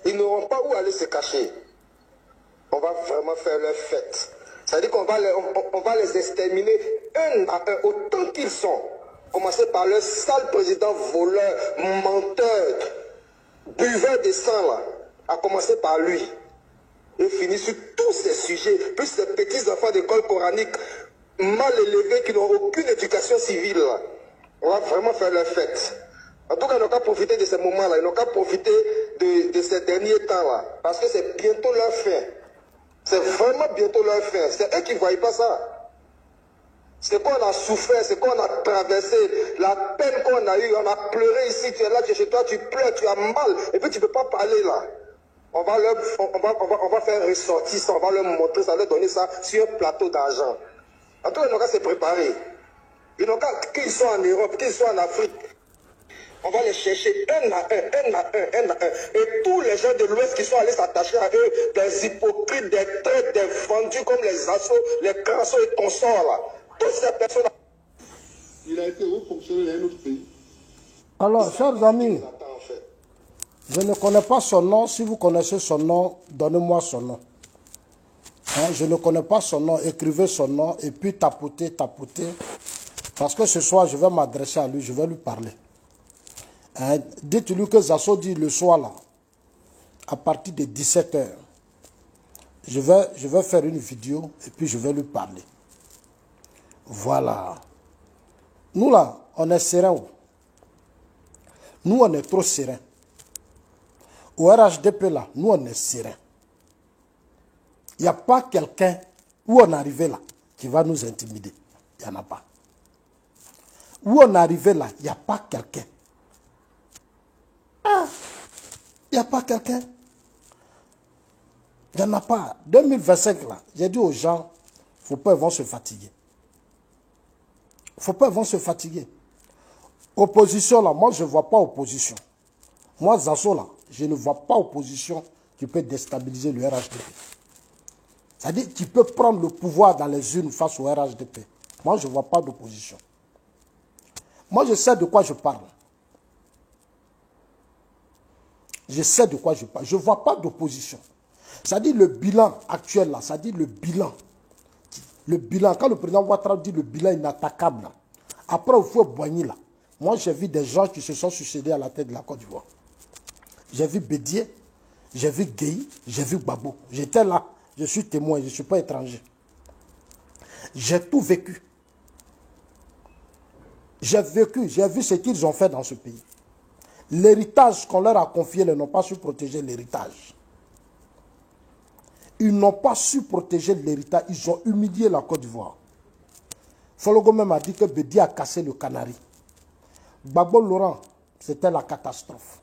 Ils n'auront pas où aller se cacher. On va vraiment faire leur fête. C'est-à-dire qu'on va les exterminer un à un, autant qu'ils sont. Commencer par le sale président voleur, menteur, buveur de sang, là. À commencer par lui. Et finir sur tous ces sujets, plus ces petits enfants d'école coranique, mal élevés, qui n'ont aucune éducation civile, là. On va vraiment faire leur fête. En tout cas, ils n'ont qu'à profiter de ces moments-là. Ils n'ont qu'à profiter de ces derniers temps-là. Parce que c'est bientôt leur fin. C'est vraiment bientôt leur fin. C'est eux qui ne voient pas ça. C'est qu'on a souffert, c'est qu'on a traversé, la peine qu'on a eue, on a pleuré ici, tu es là, tu es chez toi, tu pleures, tu as mal, et puis tu ne peux pas parler là. On va faire ressortir ça, on va leur montrer ça, leur donner ça sur un plateau d'argent. En tout cas, ils n'ont qu'à se préparer. Ils n'ont qu'à, qu'ils soient en Europe, qu'ils soient en Afrique. On va les chercher un à un. Et tous les gens de l'Ouest qui sont allés s'attacher à eux, des hypocrites, des traîtres, des vendus comme les Assauts, les Crassos et consorts là. Toutes ces personnes. Il a été haut fonctionnaire d'un autre pays. Alors, chers amis, je ne connais pas son nom. Si vous connaissez son nom, donnez-moi son nom. Hein, je ne connais pas son nom. Écrivez son nom et puis tapotez. Parce que ce soir, je vais m'adresser à lui, je vais lui parler. Hein, dites-lui que Zasso dit le soir là, à partir de 17 h, je vais faire une vidéo et puis je vais lui parler. Voilà. Nous là, on est serein. Nous, on est trop serein. Au RHDP là, nous, on est serein. Il n'y a pas quelqu'un où on est arrivé là qui va nous intimider. Il n'y en a pas. Où on est arrivé là, il n'y a pas quelqu'un. Il n'y a pas quelqu'un. Il n'y en a pas. 2025 là, j'ai dit aux gens, il ne faut pas ils vont se fatiguer. Il ne faut pas ils vont se fatiguer. Opposition là, moi je ne vois pas opposition. Moi Zasso là, je ne vois pas opposition qui peut déstabiliser le RHDP. C'est-à-dire qui peut prendre le pouvoir dans les urnes face au RHDP. Moi je ne vois pas d'opposition. Moi je sais de quoi je parle. Je sais de quoi je parle. Je ne vois pas d'opposition. C'est-à-dire le bilan actuel là, c'est-à-dire le bilan. Le bilan, quand le président Ouattara dit le bilan inattaquable, là, après il faut boigner là. Moi j'ai vu des gens qui se sont succédés à la tête de la Côte d'Ivoire. J'ai vu Bédier, j'ai vu Gueye, j'ai vu Gbagbo. J'étais là, je suis témoin, je ne suis pas étranger. J'ai tout vécu. J'ai vécu, j'ai vu ce qu'ils ont fait dans ce pays. L'héritage qu'on leur a confié, ils n'ont pas su protéger l'héritage. Ils n'ont pas su protéger l'héritage. Ils ont humilié la Côte d'Ivoire. Fologo même a dit que Bédi a cassé le canari. Gbagbo Laurent, c'était la catastrophe.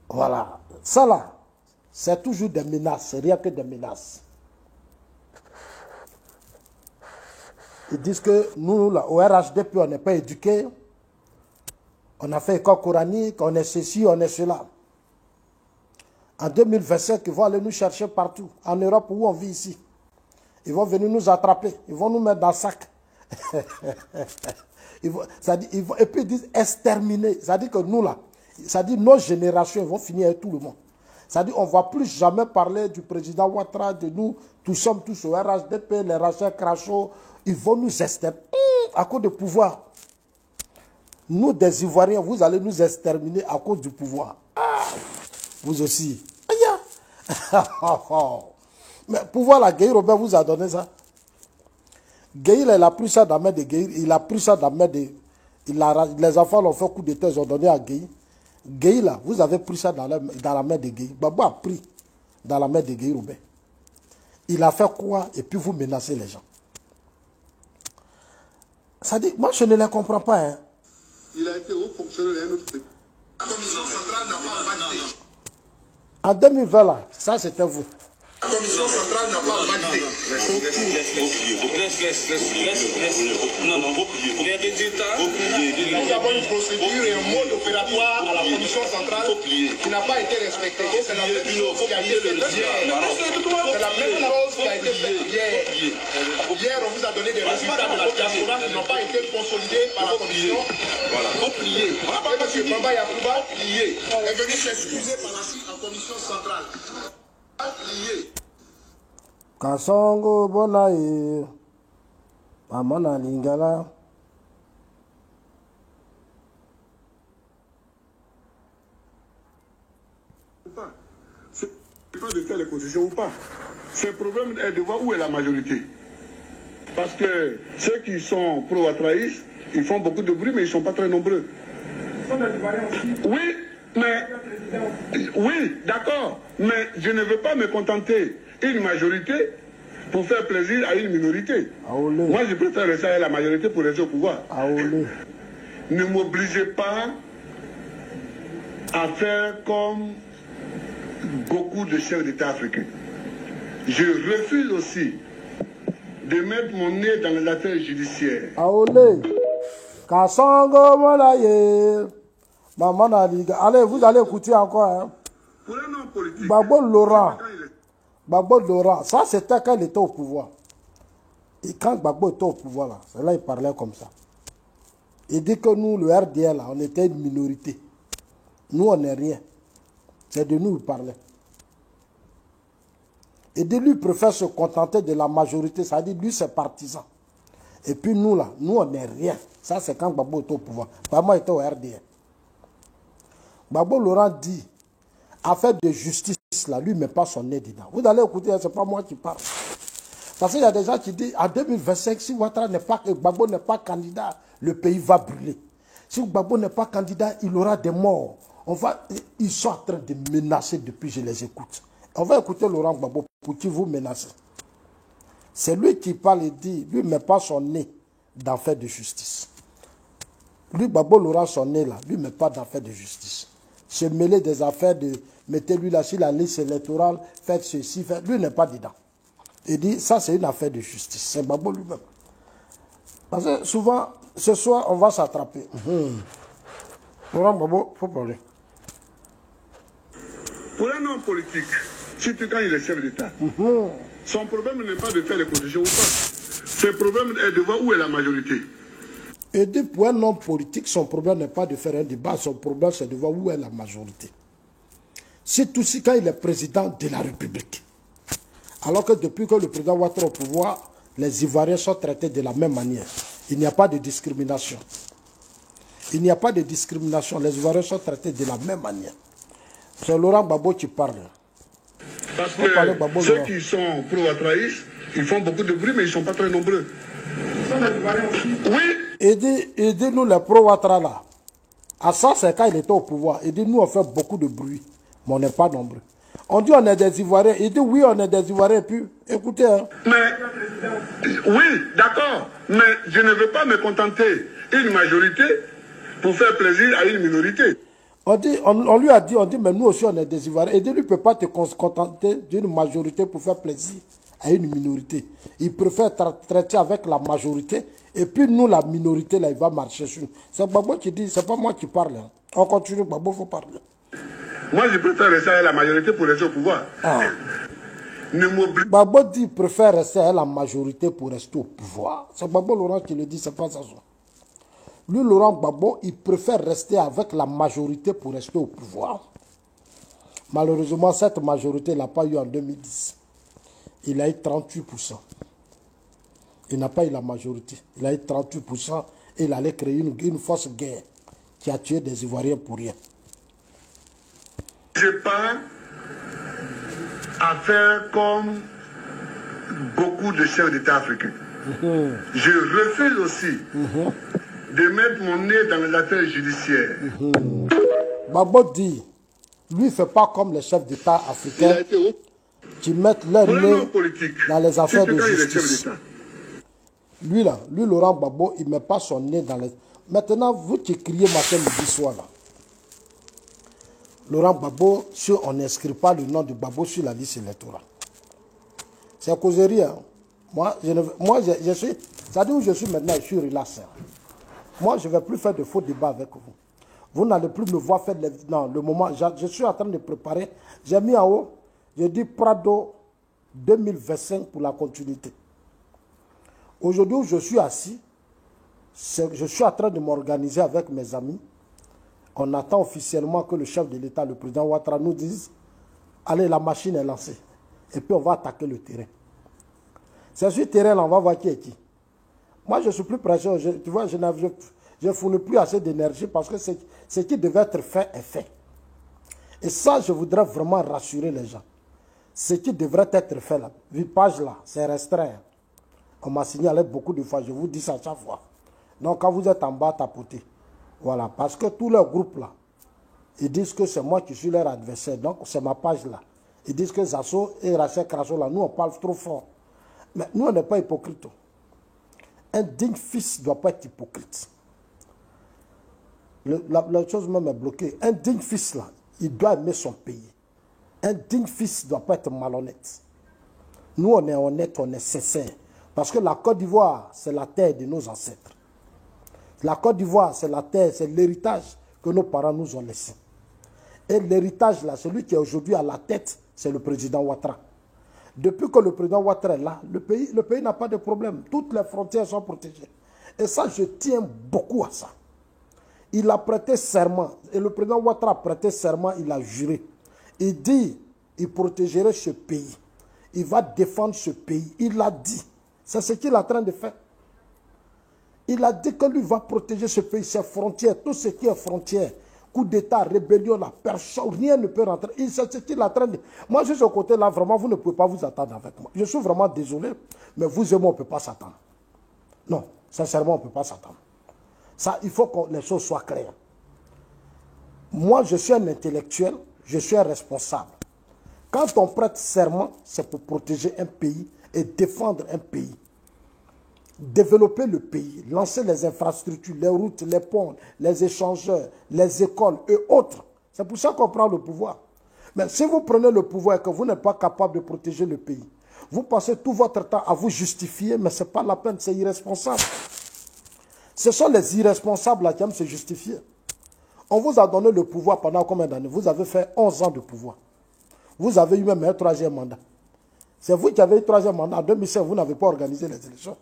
Voilà. Ça là, c'est toujours des menaces. C'est rien que des menaces. Ils disent que nous, là, au RHDP, on n'est pas éduqués. On a fait école coranique, on est ceci, on est cela. En 2025, ils vont aller nous chercher partout. En Europe, où on vit ici. Ils vont venir nous attraper. Ils vont nous mettre dans le sac. Et puis ils disent exterminer. C'est-à-dire que nous, là, c'est-à-dire nos générations, ils vont finir avec tout le monde. C'est-à-dire qu'on ne va plus jamais parler du président Ouattara, de nous. Nous sommes tous au RHDP, les Rachel Crachot. Ils vont nous exterminer à cause du pouvoir. Nous, des Ivoiriens, vous allez nous exterminer à cause du pouvoir. Ah, vous aussi. Mais pouvoir, la Gueye Robert vous a donné ça. Gueye, il a pris ça dans la main de Gueye. Il a pris ça dans la main de... les enfants l'ont fait coup d'état, ils ont donné à Gueye. Gueye, là, vous avez pris ça dans la main de Gueye. Babo a pris dans la main de Gueye Robert. Il a fait quoi? Et puis vous menacez les gens. Ça dit, moi je ne les comprends pas, hein. Il a été haut fonctionnaire d'un autre pays. En 2020, là, ça c'était vous. commission centrale n'a pas validé. Nous avons une procédure et un mode opératoire à la commission centrale qui n'a pas été respecté. C'est la même chose qui a été faite hier. C'est la même chose qui a été faite hier. Hier, on vous a donné des résultats de votre diaspora qui n'ont pas été consolidés par la commission. Voilà, faut plier. Et M. Bamba Yacouba est venu s'excuser par la suite en commission centrale. Kasongo bonaye Amana Lingala. C'est pas de faire les concessions ou pas. Ce problème est de voir où est la majorité. Parce que ceux qui sont pro-Ouattaraïs, ils font beaucoup de bruit, mais ils ne sont pas très nombreux. Oui, mais... Oui, d'accord. Mais je ne veux pas me contenter d'une majorité pour faire plaisir à une minorité. Aoulé. Moi, je préfère rester à la majorité pour rester au pouvoir. Aoulé. Ne m'obligez pas à faire comme beaucoup de chefs d'État africains. Je refuse aussi de mettre mon nez dans les affaires judiciaires. Aoulé. Kasongo bonaye Mamana Liga. Allez, vous allez écouter encore. Hein. Pour un homme politique, Gbagbo Laurent, ça c'était quand il était au pouvoir. Et quand Gbagbo était au pouvoir, là, c'est là il parlait comme ça. Il dit que nous, le RDL, là, on était une minorité. Nous, on n'est rien. C'est de nous qu'il parlait. Et de lui, il préfère se contenter de la majorité. Ça dit, lui, c'est partisan. Et puis nous, là, nous, on n'est rien. Ça, c'est quand Gbagbo était au pouvoir. Gbagbo était au RDL. Gbagbo Laurent dit, affaire de justice, là, lui, il ne met pas son nez dedans. Vous allez écouter, ce n'est pas moi qui parle. Parce qu'il y a des gens qui disent, en 2025, si Gbagbo n'est pas candidat, le pays va brûler. Si Gbagbo n'est pas candidat, il aura des morts. Ils sont en train de menacer depuis, je les écoute. On va écouter Laurent Gbagbo pour qui vous menacez. C'est lui qui parle et dit, lui, il ne met pas son nez dans l'affaire de justice. Lui, Gbagbo Laurent, son nez là, lui, il ne met pas d'affaire de justice. Se mêler des affaires de, mettez-lui là sur la liste électorale, faites ceci, faites... Lui n'est pas dedans. Il dit, ça c'est une affaire de justice. C'est Gbagbo lui-même. Parce que souvent, ce soir, on va s'attraper. Laurent Gbagbo, il faut parler. Pour un homme politique, surtout quand il est chef d'État, son problème n'est pas de faire les concessions ou pas. Son problème est de voir où est la majorité. Et dit, pour un homme politique, son problème n'est pas de faire un débat, son problème c'est de voir où est la majorité. C'est aussi quand il est président de la République. Alors que depuis que le président Ouattara est au pouvoir, les Ivoiriens sont traités de la même manière. Il n'y a pas de discrimination. Il n'y a pas de discrimination. Les Ivoiriens sont traités de la même manière. C'est Laurent Gbagbo qui parle. Parce que ceux qui sont pro-Ouattaraïs, ils font beaucoup de bruit, mais ils ne sont pas très nombreux. Oui. Il dit nous les pro-Ouattara là. À ça, c'est quand il était au pouvoir. Il dit nous on fait beaucoup de bruit, mais on n'est pas nombreux. On dit on est des Ivoiriens. Il dit oui, on est des Ivoiriens. Et puis, écoutez. Hein. Mais, oui, d'accord. Mais je ne veux pas me contenter d'une majorité pour faire plaisir à une minorité. On lui a dit, mais nous aussi on est des Ivoiriens. Et lui ne peut pas te contenter d'une majorité pour faire plaisir à une minorité. Il préfère traiter avec la majorité. Et puis nous, la minorité, là, il va marcher sur nous. C'est Gbagbo qui dit, c'est pas moi qui parle. Hein. On continue, Gbagbo, il faut parler. Moi, je préfère rester à la majorité pour rester au pouvoir. Gbagbo dit, il préfère rester à la majorité pour rester au pouvoir. C'est Gbagbo Laurent qui le dit, c'est pas ça. Lui, Laurent Gbagbo, il préfère rester avec la majorité pour rester au pouvoir. Malheureusement, cette majorité, il n'a pas eu en 2010. Il a eu 38%. Il n'a pas eu la majorité. Il a eu 38% et il allait créer une fausse guerre qui a tué des Ivoiriens pour rien. Je n'ai pas à faire comme beaucoup de chefs d'État africains. Je refuse aussi de mettre mon nez dans les affaires judiciaires. Gbagbo dit, lui, il ne fait pas comme les chefs d'État africains qui mettent leur nez dans les affaires de justice. Lui, là, lui, Laurent Gbagbo, il ne met pas son nez dans les... Maintenant, vous qui criez matin, midi, soir, là. Laurent Gbagbo, si on n'inscrit pas le nom de Gbagbo sur la liste électorale, C'est causerie. Hein. Moi, je suis... Ça dit où je suis maintenant, je suis relaxé. Moi, je ne vais plus faire de faux débats avec vous. Vous n'allez plus me voir faire... Non, le moment... Je suis en train de préparer. J'ai mis en haut, je dis Prado 2025 pour la continuité. Aujourd'hui où je suis assis, je suis en train de m'organiser avec mes amis. On attend officiellement que le chef de l'État, le président Ouattara, nous dise « Allez, la machine est lancée. » Et puis on va attaquer le terrain. C'est sur le terrain-là, on va voir qui est qui. Moi, je ne suis plus pressé. Tu vois, je ne fournis plus assez d'énergie parce que ce qui devait être fait est fait. Et ça, je voudrais vraiment rassurer les gens. Ce qui devrait être fait là, page là, c'est restreint. On m'a signalé beaucoup de fois, je vous dis ça à chaque fois. Donc quand vous êtes en bas, tapotez. Voilà, parce que tous leurs groupes là, ils disent que c'est moi qui suis leur adversaire. Donc c'est ma page là. Ils disent que Zasso et Rachel Crasso là, nous on parle trop fort. Mais nous on n'est pas hypocrite. Un digne fils ne doit pas être hypocrite. La chose même est bloquée. Un digne fils là, il doit aimer son pays. Un digne fils ne doit pas être malhonnête. Nous, on est honnête, on est sincère. Parce que la Côte d'Ivoire, c'est la terre de nos ancêtres. La Côte d'Ivoire, c'est la terre, c'est l'héritage que nos parents nous ont laissé. Et l'héritage, là, celui qui est aujourd'hui à la tête, c'est le président Ouattara. Depuis que le président Ouattara est là, le pays n'a pas de problème. Toutes les frontières sont protégées. Et ça, je tiens beaucoup à ça. Il a prêté serment. Et le président Ouattara a prêté serment, il a juré. Il dit, il protégerait ce pays. Il va défendre ce pays. Il l'a dit. C'est ce qu'il est en train de faire. Il a dit que lui va protéger ce pays, ses frontières, tout ce qui est frontières. Coup d'État, rébellion, la personne, rien ne peut rentrer. C'est ce qu'il est en train de... Moi, je suis au côté là, vraiment, vous ne pouvez pas vous attendre avec moi. Je suis vraiment désolé, mais vous et moi, on ne peut pas s'attendre. Non, sincèrement, on ne peut pas s'attendre. Ça, il faut que les choses soient claires. Moi, je suis un intellectuel, je suis un responsable. Quand on prête serment, c'est pour protéger un pays et défendre un pays. Développer le pays, lancer les infrastructures, les routes, les ponts, les échangeurs, les écoles et autres. C'est pour ça qu'on prend le pouvoir. Mais si vous prenez le pouvoir et que vous n'êtes pas capable de protéger le pays, vous passez tout votre temps à vous justifier, mais ce n'est pas la peine, c'est irresponsable. Ce sont les irresponsables là qui aiment se justifier. On vous a donné le pouvoir pendant combien d'années? Vous avez fait 11 ans de pouvoir. Vous avez eu même un troisième mandat. C'est vous qui avez eu le troisième mandat. En 2005, vous n'avez pas organisé les élections.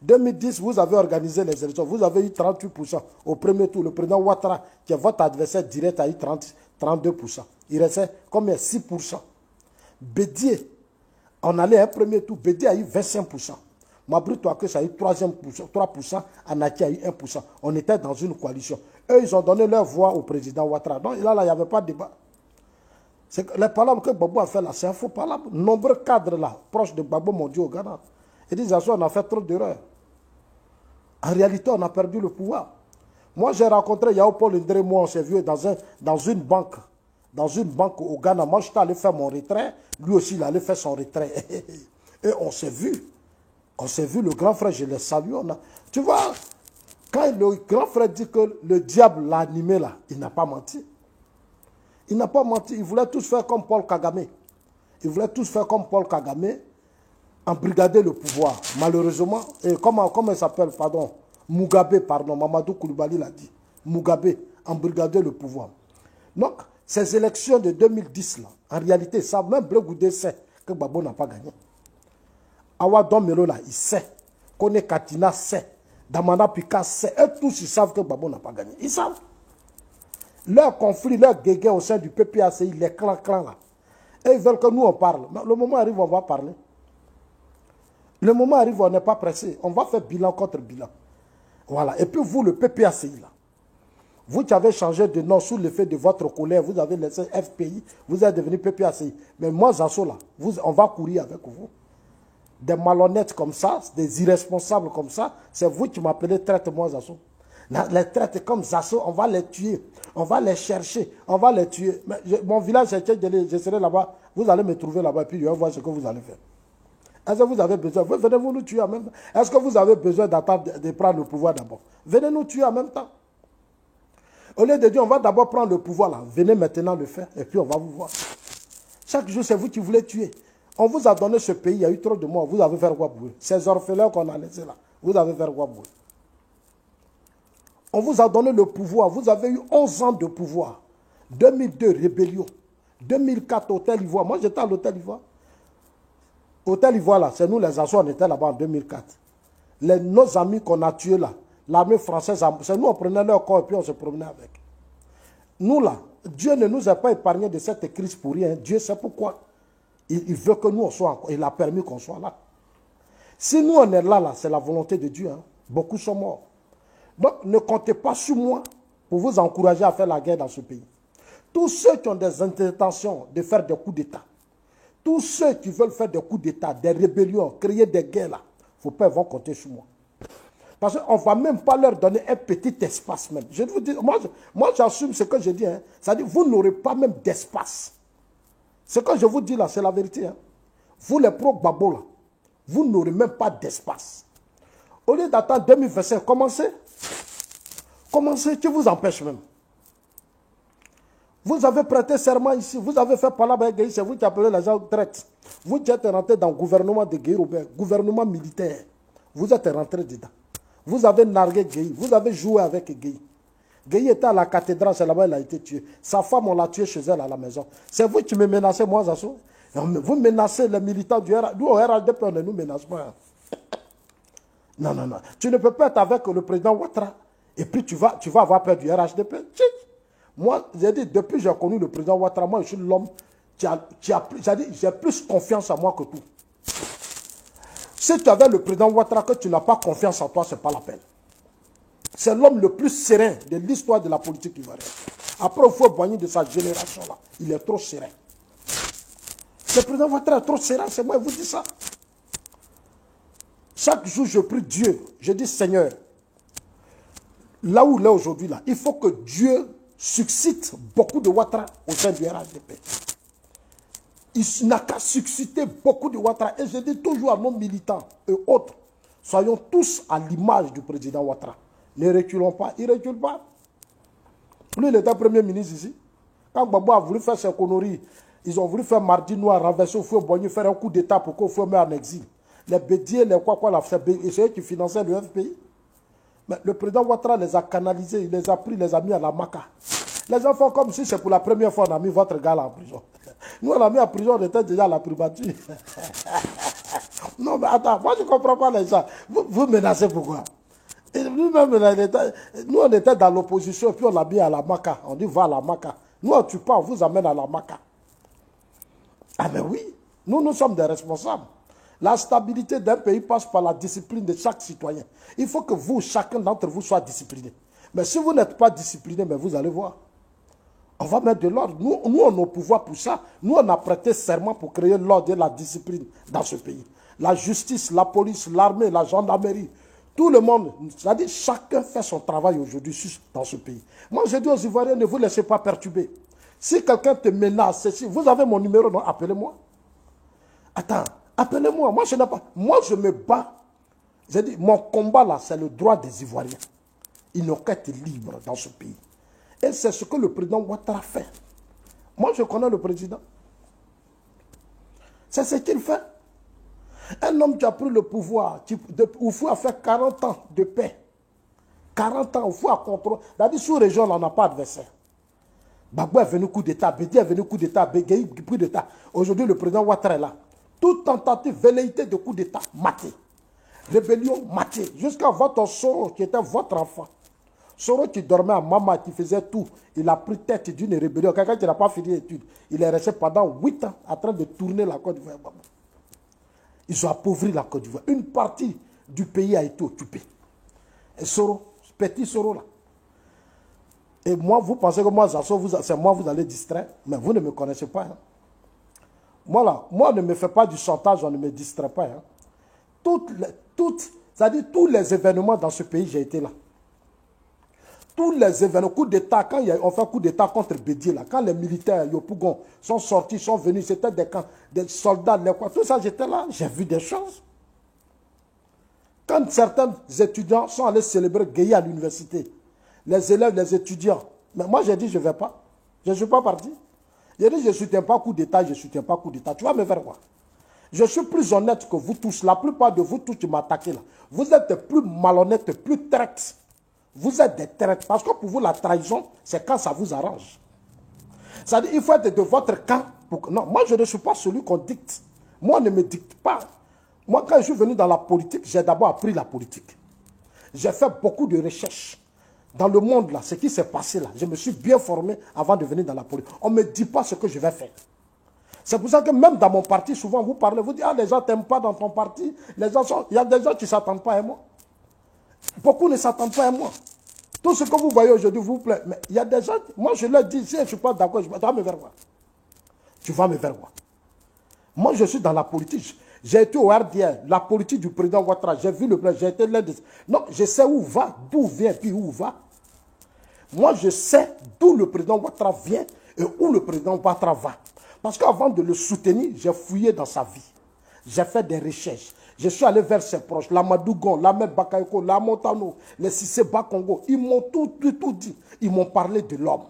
2010, vous avez organisé les élections. Vous avez eu 38% au premier tour. Le président Ouattara, qui est votre adversaire direct, a eu 32%. Il restait combien? 6%. Bédier, on allait à un premier tour. Bédier a eu 25%. Mabry Touaké, ça a eu 3%. Anaki a eu 1%. On était dans une coalition. Eux, ils ont donné leur voix au président Ouattara. Donc là, il n'y avait pas de débat. Les palabres que Gbagbo a fait là, c'est un faux palabre. Nombreux cadres là, proches de Gbagbo m'ont dit au Ghana. Ils disent, on a fait trop d'erreurs. En réalité, on a perdu le pouvoir. Moi, j'ai rencontré Yao Paul Ndré, moi, on s'est vu dans une banque au Ghana. Moi, j'étais allé faire mon retrait. Lui aussi, il allait faire son retrait. Et on s'est vu. On s'est vu, le grand frère, je l'ai salué. Tu vois, quand le grand frère dit que le diable l'a animé là, il n'a pas menti. Il n'a pas menti. Ils voulaient tous faire comme Paul Kagame. Ils voulaient tous faire comme Paul Kagame, embrigader le pouvoir. Malheureusement, et comment il s'appelle, pardon, Mugabe, pardon, Mamadou Koulibaly l'a dit. Mugabe, embrigader le pouvoir. Donc, ces élections de 2010 là, en réalité, ça, même Blé Goudé sait que Gbagbo n'a pas gagné. Awa Domelo là, il sait. Kone Katina sait. Damana Pika sait. Eux tous, ils savent que Gbagbo n'a pas gagné. Ils savent. Leur conflit, leur guéguerre au sein du PPACI, les clans là. Et ils veulent que nous on parle. Mais le moment arrive, on va parler. Le moment arrive, on n'est pas pressé. On va faire bilan contre bilan. Voilà. Et puis vous, le PPACI là. Vous qui avez changé de nom sous l'effet de votre colère, vous avez laissé FPI, vous êtes devenu PPACI. Mais moi, Zasso là, on va courir avec vous. Des malhonnêtes comme ça, des irresponsables comme ça, c'est vous qui m'appelez traite-moi Zasso. Les traites comme Zasso, on va les tuer, on va les chercher, on va les tuer. Mais mon village, je serai là-bas, vous allez me trouver là-bas, puis je vais voir ce que vous allez faire. Est-ce que vous avez besoin, venez-vous nous tuer en même temps? Est-ce que vous avez besoin d'attendre de prendre le pouvoir d'abord? Venez nous tuer en même temps. Au lieu de dire, on va d'abord prendre le pouvoir là, venez maintenant le faire, et puis on va vous voir. Chaque jour, c'est vous qui voulez tuer. On vous a donné ce pays, il y a eu trop de morts. Vous avez fait quoi pour eux? Ces orphelins qu'on a laissés là, vous avez fait quoi pour eux? On vous a donné le pouvoir. Vous avez eu 11 ans de pouvoir. 2002, rébellion. 2004, Hôtel Ivoire. Moi, j'étais à l'Hôtel Ivoire. Hôtel Ivoire, là, c'est nous les Açores, on était là-bas en 2004. Nos amis qu'on a tués là, l'armée française, c'est nous, on prenait leur corps et puis on se promenait avec. Nous là, Dieu ne nous a pas épargnés de cette crise pour rien. Dieu sait pourquoi. Il veut que nous, on soit encore. Il a permis qu'on soit là. Si nous, on est là, c'est la volonté de Dieu. Hein. Beaucoup sont morts. Donc, ne comptez pas sur moi pour vous encourager à faire la guerre dans ce pays. Tous ceux qui ont des intentions de faire des coups d'État, tous ceux qui veulent faire des coups d'État, des rébellions, créer des guerres, là, il ne faut pas vont compter sur moi. Parce qu'on ne va même pas leur donner un petit espace même. Je vous dis, moi j'assume ce que je dis. Hein. C'est-à-dire, vous n'aurez pas même d'espace. Ce que je vous dis là, c'est la vérité. Hein. Vous les pro-Gbagbo là, vous n'aurez même pas d'espace. Au lieu d'attendre 2025, commencez. Commencez, qui vous empêche même. Vous avez prêté serment ici, vous avez fait palabre avec Gueye, c'est vous qui appelez les gens traite. Vous êtes rentré dans le gouvernement de Gueye Robert, gouvernement militaire. Vous êtes rentré dedans. Vous avez nargué Gueye, vous avez joué avec Gueye. Gueye était à la cathédrale, c'est là-bas il a été tué. Sa femme, on l'a tué chez elle à la maison. C'est vous qui me menacez, moi, Zasso. Vous menacez les militants du RHDP. Nous, au RHDP, on ne nous menace pas. Non, non, non. Tu ne peux pas être avec le président Ouattara et puis tu vas avoir peur du RHDP. Moi, j'ai dit, depuis que j'ai connu le président Ouattara, moi, je suis l'homme j'ai plus confiance en moi que tout. Si tu avais le président Ouattara que tu n'as pas confiance en toi, ce n'est pas la peine. C'est l'homme le plus serein de l'histoire de la politique ivoirienne. Après, il faut boigner de sa génération-là. Il est trop serein. Le président Ouattara est trop serein, c'est moi, je vous dis ça. Chaque jour, je prie Dieu. Je dis, Seigneur, là où il est aujourd'hui, là, il faut que Dieu suscite beaucoup de Ouattara au sein du RHDP. Il n'a qu'à susciter beaucoup de Ouattara. Et je dis toujours à nos militants et autres, soyons tous à l'image du président Ouattara. Ne reculons pas. Il ne recule pas. Lui, il était premier ministre ici. Quand Gbagbo a voulu faire ses conneries, ils ont voulu faire mardi noir, renverser au feu Boigny, faire un coup d'état pour qu'on soit mis en exil. Les bédiers, les quoi, c'est eux qui finançaient le FPI. Mais le président Ouattara les a canalisés, il les a pris, les a mis à la maca. Les gens font comme si c'est pour la première fois qu'on a mis votre gars là en prison. Nous, on l'a mis en prison, on était déjà à la primature. Non, mais attends, moi je ne comprends pas les gens. Vous menacez pourquoi? Nous, on était dans l'opposition, puis on l'a mis à la maca. On dit, va à la maca. Nous, on ne tue pas, on vous amène à la maca. Ah, mais oui, nous sommes des responsables. La stabilité d'un pays passe par la discipline de chaque citoyen. Il faut que vous, chacun d'entre vous, soit discipliné. Mais si vous n'êtes pas discipliné, mais vous allez voir. On va mettre de l'ordre. Nous, on a au pouvoir pour ça. Nous, on a prêté serment pour créer l'ordre et la discipline dans ce pays. La justice, la police, l'armée, la gendarmerie, tout le monde. C'est-à-dire, chacun fait son travail aujourd'hui dans ce pays. Moi, je dis aux Ivoiriens, ne vous laissez pas perturber. Si quelqu'un te menace, vous avez mon numéro, non? Appelez-moi. Attends. Appelez-moi, moi je n'ai pas. Moi je me bats. J'ai dit, mon combat là, c'est le droit des Ivoiriens. Ils n'ont qu'à être libres dans ce pays. Et c'est ce que le président Ouattara fait. Moi je connais le président. C'est ce qu'il fait. Un homme qui a pris le pouvoir, où il faut faire 40 ans de paix. 40 ans, il faut contrôler. C'est-à-dire, sous-région, on n'a pas d'adversaire. Gbagbo est venu coup d'État, Bédi est venu coup d'État, Gueye coup d'État. Aujourd'hui, le président Ouattara est là. Toute tentative, velléité de coup d'État, maté. Rébellion, maté. Jusqu'à votre Soro, qui était votre enfant. Soro qui dormait à Mama, qui faisait tout. Il a pris tête d'une rébellion. Quelqu'un qui n'a pas fini l'étude. Il est resté pendant 8 ans en train de tourner la Côte d'Ivoire. Ils ont appauvri la Côte d'Ivoire. Une partie du pays a été occupée. Et Soro, petit Soro là. Et moi, vous pensez que moi, c'est moi, vous allez distraire. Mais vous ne me connaissez pas. Hein. Moi, on ne me fait pas du chantage, on ne me distrait pas. Hein. C'est-à-dire tous les événements dans ce pays, j'ai été là. Tous les événements, coup d'État, quand on fait un coup d'État contre Bédié, là, quand les militaires Yopougon sont sortis, sont venus, c'était des soldats, tout ça, j'étais là, j'ai vu des choses. Quand certains étudiants sont allés célébrer Gueye à l'université, les élèves, les étudiants, mais moi j'ai dit je ne vais pas, je ne suis pas parti. J'ai dit je ne soutiens pas coup d'État, je ne soutiens pas coup d'État. Tu vas me faire quoi? Je suis plus honnête que vous tous. La plupart de vous tous qui m'attaquez là. Vous êtes plus malhonnêtes, plus traites. Vous êtes des traites. Parce que pour vous, la trahison, c'est quand ça vous arrange. C'est-à-dire, il faut être de votre camp. Non, moi, je ne suis pas celui qu'on dicte. Moi, on ne me dicte pas. Moi, quand je suis venu dans la politique, j'ai d'abord appris la politique. J'ai fait beaucoup de recherches. Dans le monde, là, ce qui s'est passé là, je me suis bien formé avant de venir dans la politique. On ne me dit pas ce que je vais faire. C'est pour ça que même dans mon parti, souvent, vous parlez, vous dites, ah, les gens ne t'aiment pas dans ton parti. Les gens sont... Il y a des gens qui ne s'attendent pas à moi. Beaucoup ne s'attendent pas à moi. Tout ce que vous voyez aujourd'hui vous plaît. Mais il y a des gens, moi je leur dis, si je ne suis pas d'accord, tu vas me faire voir. Tu vas me faire voir. Moi je suis dans la politique. J'ai été au RDR, la politique du président Ouattara. J'ai vu le plan, j'ai été l'un des... Non, je sais où va, d'où vient, puis où va. Moi je sais d'où le président Ouattara vient et où le président Ouattara va. Parce qu'avant de le soutenir, j'ai fouillé dans sa vie. J'ai fait des recherches. Je suis allé vers ses proches, la Madougon, la Mère Bakayoko, la Montano, les Sissé Bakongo. Ils m'ont tout dit. Ils m'ont parlé de l'homme.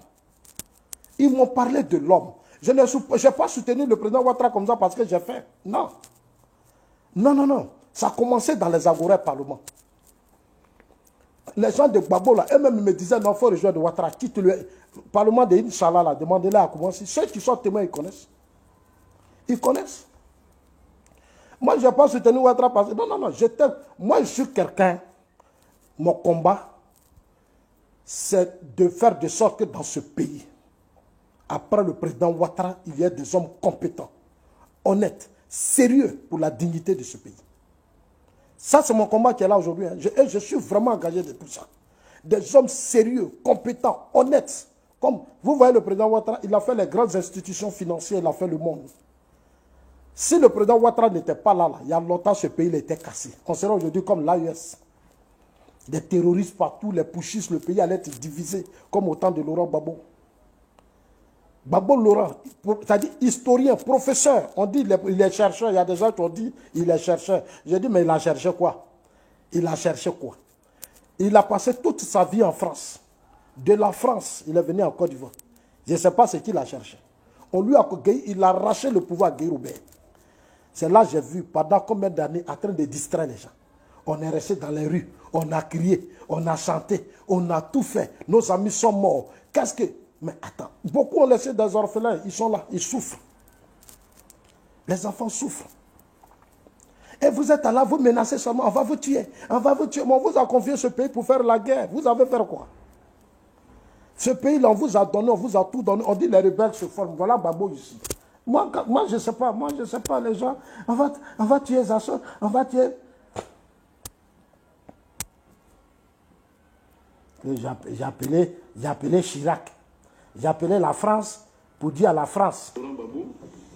Ils m'ont parlé de l'homme. Je n'ai pas soutenu le président Ouattara comme ça parce que j'ai fait. Non. Non, non, non. Ça a commencé dans les agorés parlement. Les gens de Gbagbo, là, eux-mêmes me disaient, non, il faut rejoindre Ouattara. Quitte le parlement de Inch'Allah, là, demandez-les à commencer. Ceux qui sont témoins, ils connaissent. Ils connaissent. Moi, je n'ai pas soutenu Ouattara parce que... Non, non, non. Moi, je suis quelqu'un... Mon combat, c'est de faire de sorte que dans ce pays, après le président Ouattara, il y ait des hommes compétents, honnêtes, sérieux pour la dignité de ce pays. Ça, c'est mon combat qui est là aujourd'hui. Hein. Je suis vraiment engagé de tout ça. Des hommes sérieux, compétents, honnêtes. Comme vous voyez le président Ouattara, il a fait les grandes institutions financières, il a fait le monde. Si le président Ouattara n'était pas là, il y a longtemps, ce pays était cassé. On serait aujourd'hui comme l'AES. Des terroristes partout, les putschistes, le pays allait être divisé, comme au temps de Laurent Gbagbo. Gbagbo Laurent, c'est-à-dire historien, professeur. On dit il est chercheur. Il y a des gens qui ont dit il est chercheur. J'ai dit, mais il a cherché quoi? Il a cherché quoi? Il a passé toute sa vie en France. De la France, il est venu en Côte d'Ivoire. Je ne sais pas ce qu'il a cherché. On lui a il a arraché le pouvoir à Guy Robert. C'est là que j'ai vu, pendant combien d'années, en train de distraire les gens. On est resté dans les rues, on a crié, on a chanté, on a tout fait. Nos amis sont morts. Qu'est-ce que... Mais attends, beaucoup ont laissé des orphelins, ils sont là, ils souffrent. Les enfants souffrent. Et vous êtes là, vous menacez seulement, on va vous tuer, on va vous tuer. Mais on vous a confié ce pays pour faire la guerre. Vous avez fait quoi? Ce pays-là, on vous a donné, on vous a tout donné. On dit les rebelles se forment. Voilà Gbagbo ici. Moi, je ne sais pas. Moi, je ne sais pas, les gens. On va tuer Zasso, on va tuer... J'ai appelé Chirac. J'ai appelé la France pour dire à la France. Laurent Gbagbo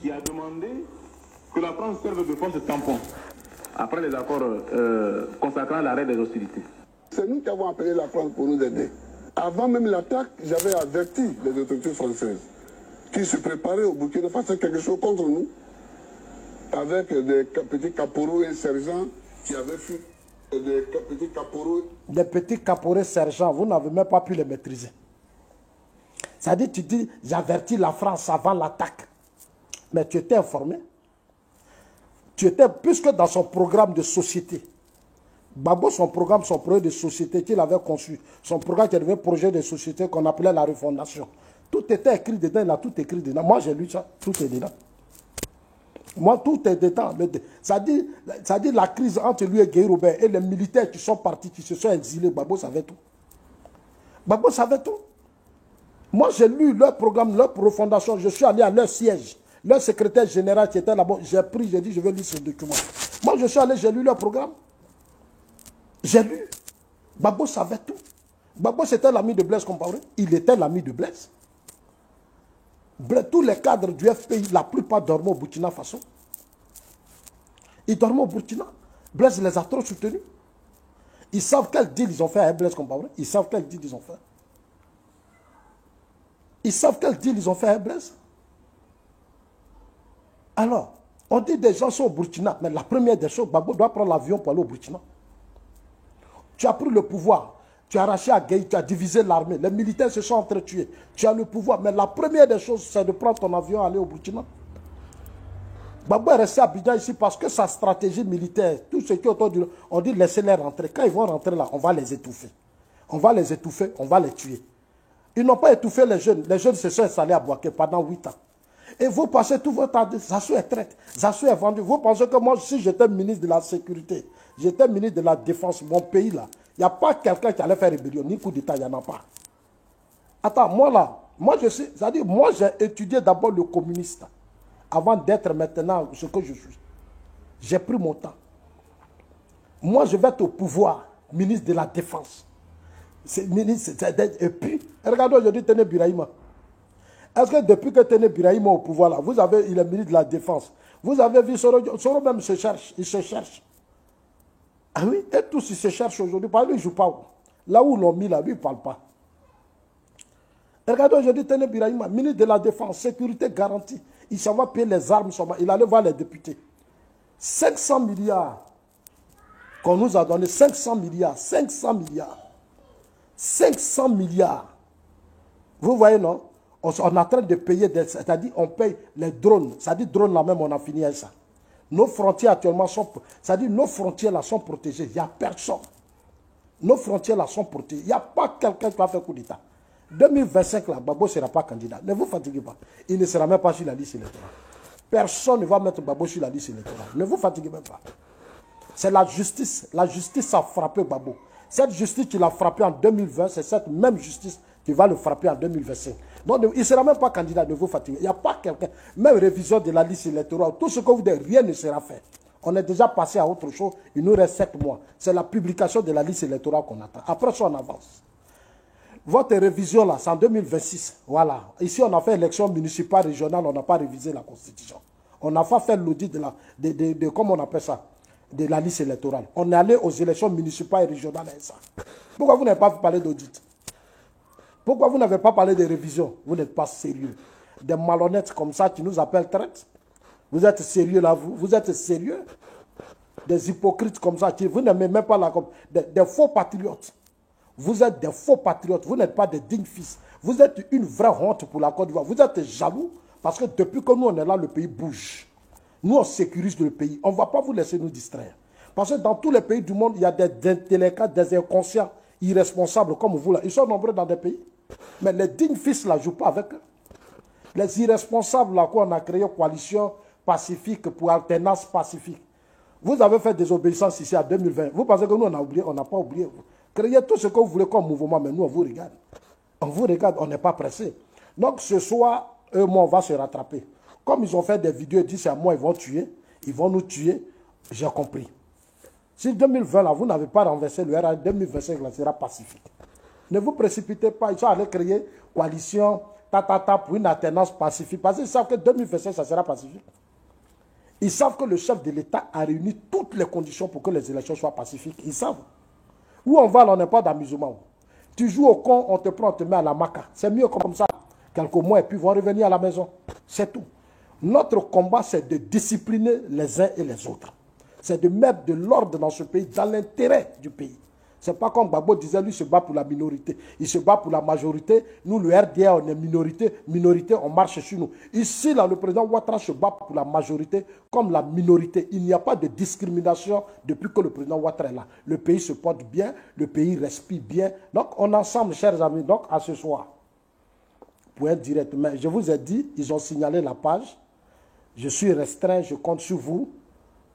qui a demandé que la France serve de force tampon après les accords consacrant l'arrêt des hostilités. C'est nous qui avons appelé la France pour nous aider. Avant même l'attaque, j'avais averti les autorités françaises qui se préparaient au Burkina Faso quelque chose contre nous, avec des petits caporaux et sergents qui avaient fui. Des petits caporaux. Des petits caporaux sergents, vous n'avez même pas pu les maîtriser. C'est-à-dire, tu dis, j'avertis la France avant l'attaque. Mais tu étais informé. Tu étais, puisque dans son programme de société, Gbagbo, son programme, son projet de société qu'il avait conçu, son programme qui avait projet de société qu'on appelait la refondation. Tout était écrit dedans, il a tout écrit dedans. Moi, j'ai lu ça, tout est dedans. Moi, tout est dedans. Ça dit la crise entre lui et Guy Robert et les militaires qui sont partis, qui se sont exilés, Gbagbo savait tout. Gbagbo savait tout. Moi, j'ai lu leur programme, leur refondation. Je suis allé à leur siège. Leur secrétaire général qui était là-bas, j'ai pris, j'ai dit, je vais lire ce document. Moi, je suis allé, j'ai lu leur programme. J'ai lu. Gbagbo savait tout. Gbagbo, c'était l'ami de Blaise Compaoré. Il était l'ami de Blaise. Tous les cadres du FPI, la plupart dormaient au Burkina Faso. Ils dormaient au Burkina. Blaise les a trop soutenus. Ils savent quel deal ils ont fait avec Blaise Compaoré. Ils savent quel deal ils ont fait. Ils savent quel deal ils ont fait avec Blaise. Alors, on dit des gens sont au Burkina, mais la première des choses, Gbagbo doit prendre l'avion pour aller au Burkina. Tu as pris le pouvoir, tu as arraché à Gueye, tu as divisé l'armée, les militaires se sont entretués, tu as le pouvoir, mais la première des choses, c'est de prendre ton avion et aller au Burkina. Gbagbo est resté à Abidjan ici parce que sa stratégie militaire, tout ce qui est autour du... On dit laissez-les rentrer. Quand ils vont rentrer là, on va les étouffer. On va les étouffer, on va les tuer. Ils n'ont pas étouffé les jeunes. Les jeunes se sont installés à Bouaké pendant 8 ans. Et vous passez tout votre temps, Zassou est traite, Zassou est vendu. Vous pensez que moi, si j'étais ministre de la Sécurité, j'étais ministre de la Défense, mon pays là, il n'y a pas quelqu'un qui allait faire rébellion, ni coup d'État, il n'y en a pas. Attends, moi là, moi je sais, c'est-à-dire, moi j'ai étudié d'abord le communiste avant d'être maintenant ce que je suis. J'ai pris mon temps. Moi je vais être au pouvoir, ministre de la Défense. Et puis, regardez aujourd'hui Téné Birahima. Est-ce que depuis que Téné Birahima est au pouvoir là, vous avez, il est ministre de la Défense, vous avez vu Soro même se cherche, il se cherche. Ah oui, et tous ils se cherchent aujourd'hui, parce qu'il ne joue pas. Là où l'ont mis là, lui il ne parle pas. Regardez aujourd'hui Téné Birahima, ministre de la Défense, sécurité garantie. Il s'en va payer les armes, il allait voir les députés. 500 milliards qu'on nous a donné, 500 milliards, 500 milliards. 500 milliards. Vous voyez, non? On est en train de payer, c'est-à-dire on paye les drones. C'est-à-dire drones là même, on a fini avec ça. Nos frontières actuellement sont, c'est-à-dire nos frontières là sont protégées. Il n'y a personne. Nos frontières là sont protégées. Il n'y a pas quelqu'un qui va faire coup d'État. 2025 là, Gbagbo ne sera pas candidat. Ne vous fatiguez pas. Il ne sera même pas sur la liste électorale. Personne ne va mettre Gbagbo sur la liste électorale. Ne vous fatiguez même pas. C'est la justice. La justice a frappé Gbagbo. Cette justice qui l'a frappé en 2020, c'est cette même justice qui va le frapper en 2025. Donc, il ne sera même pas candidat, ne vous fatiguez. Il n'y a pas quelqu'un, même révision de la liste électorale, tout ce que vous dites, rien ne sera fait. On est déjà passé à autre chose, il nous reste 7 mois. C'est la publication de la liste électorale qu'on attend. Après ça, on avance. Votre révision, là, c'est en 2026. Voilà. Ici, on a fait élection municipale, régionale, on n'a pas révisé la Constitution. On n'a pas fait l'audit de comment on appelle ça, de la liste électorale. On est allé aux élections municipales et régionales et ça. Pourquoi vous n'avez pas parlé d'audit? Pourquoi vous n'avez pas parlé de révision? Vous n'êtes pas sérieux. Des malhonnêtes comme ça qui nous appellent traite. Vous êtes sérieux là, vous êtes sérieux? Des hypocrites comme ça, qui vous n'aimez même pas la... Des faux patriotes. Vous êtes des faux patriotes, vous n'êtes pas des dignes fils. Vous êtes une vraie honte pour la Côte d'Ivoire. Vous êtes jaloux parce que depuis que nous on est là, le pays bouge. Nous on sécurise le pays. On ne va pas vous laisser nous distraire. Parce que dans tous les pays du monde, il y a des délinquants, des inconscients, irresponsables comme vous là. Ils sont nombreux dans des pays. Mais les dignes fils là ne jouent pas avec eux. Les irresponsables là, qu'on a créé une coalition pacifique pour alternance pacifique. Vous avez fait des obéissances ici à 2020. Vous pensez que nous on a oublié? On n'a pas oublié. Créez tout ce que vous voulez comme mouvement, mais nous on vous regarde. On vous regarde, on n'est pas pressé. Donc ce soir, eux, moi, on va se rattraper. Comme ils ont fait des vidéos, ils disent c'est à moi, ils vont tuer, ils vont nous tuer, j'ai compris. Si 2020, là, vous n'avez pas renversé le RA, 2025, là, sera pacifique. Ne vous précipitez pas, ils sont allés créer coalition, pour une alternance pacifique. Parce qu'ils savent que 2025, ça sera pacifique. Ils savent que le chef de l'État a réuni toutes les conditions pour que les élections soient pacifiques. Ils savent. Où on va, là, on n'est pas d'amusement. Tu joues au con, on te prend, on te met à la maca. C'est mieux comme ça. Quelques mois et puis ils vont revenir à la maison. C'est tout. Notre combat, c'est de discipliner les uns et les autres. C'est de mettre de l'ordre dans ce pays, dans l'intérêt du pays. Ce n'est pas comme Gbagbo disait, lui se bat pour la minorité. Il se bat pour la majorité. Nous, le RDA, on est minorité. Minorité, on marche sur nous. Ici, là, le président Ouattara se bat pour la majorité comme la minorité. Il n'y a pas de discrimination depuis que le président Ouattara est là. Le pays se porte bien, le pays respire bien. Donc, on est ensemble, chers amis. Donc, à ce soir, point direct. Mais je vous ai dit, ils ont signalé la page. Je suis restreint, je compte sur vous.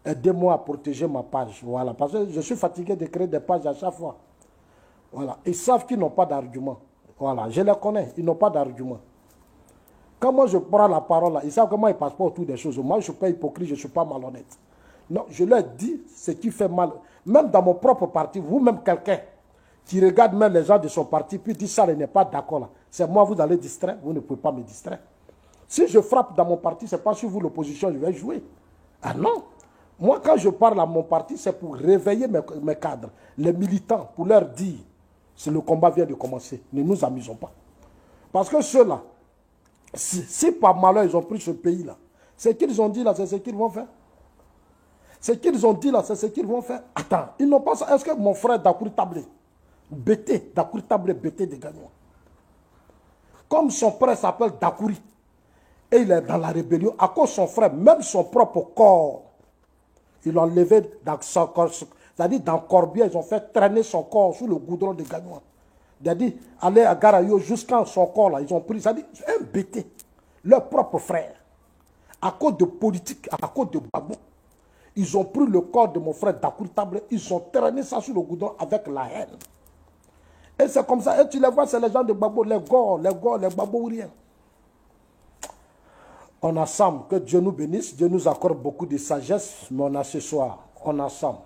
Aidez-moi à protéger ma page. Voilà. Parce que je suis fatigué de créer des pages à chaque fois. Voilà. Ils savent qu'ils n'ont pas d'argument. Voilà. Je les connais. Ils n'ont pas d'argument. Quand moi je prends la parole, là, ils savent que moi, ils ne passent pas autour des choses. Moi, je ne suis pas hypocrite, je ne suis pas malhonnête. Non, je leur dis ce qui fait mal. Même dans mon propre parti, vous-même quelqu'un qui regarde même les gens de son parti, puis dit ça, il n'est pas d'accord là. C'est moi, vous allez distraire. Vous ne pouvez pas me distraire. Si je frappe dans mon parti, ce n'est pas sur vous l'opposition, je vais jouer. Ah non. Moi, quand je parle à mon parti, c'est pour réveiller mes cadres, les militants, pour leur dire, si le combat vient de commencer, ne nous amusons pas. Parce que ceux-là, si par malheur ils ont pris ce pays-là, ce qu'ils ont dit là, c'est ce qu'ils vont faire. Ce qu'ils ont dit là, c'est ce qu'ils vont faire. Attends, ils n'ont pas ça. Est-ce que mon frère Dakouri Tablé, Dakouri Tablé, BT de Gagnon, comme son frère s'appelle Dakouri, Et il est dans la rébellion à cause de son frère, même son propre corps. Ils l'ont enlevé dans son corps, c'est-à-dire dans Corbière, ils ont fait traîner son corps sous le goudron de Gagnoua. C'est-à-dire, aller à Garayo jusqu'à son corps, là, ils ont pris, c'est-à-dire, un bêté, leur propre frère. À cause de politique, à cause de Gbagbo, ils ont pris le corps de mon frère Dakour Tablé, ils ont traîné ça sur le goudron avec la haine. Et c'est comme ça, et tu les vois, c'est les gens de Gbagbo, les Gbagbo ou rien. On ensemble, que Dieu nous bénisse, Dieu nous accorde beaucoup de sagesse, mais on a ce soir, on ensemble.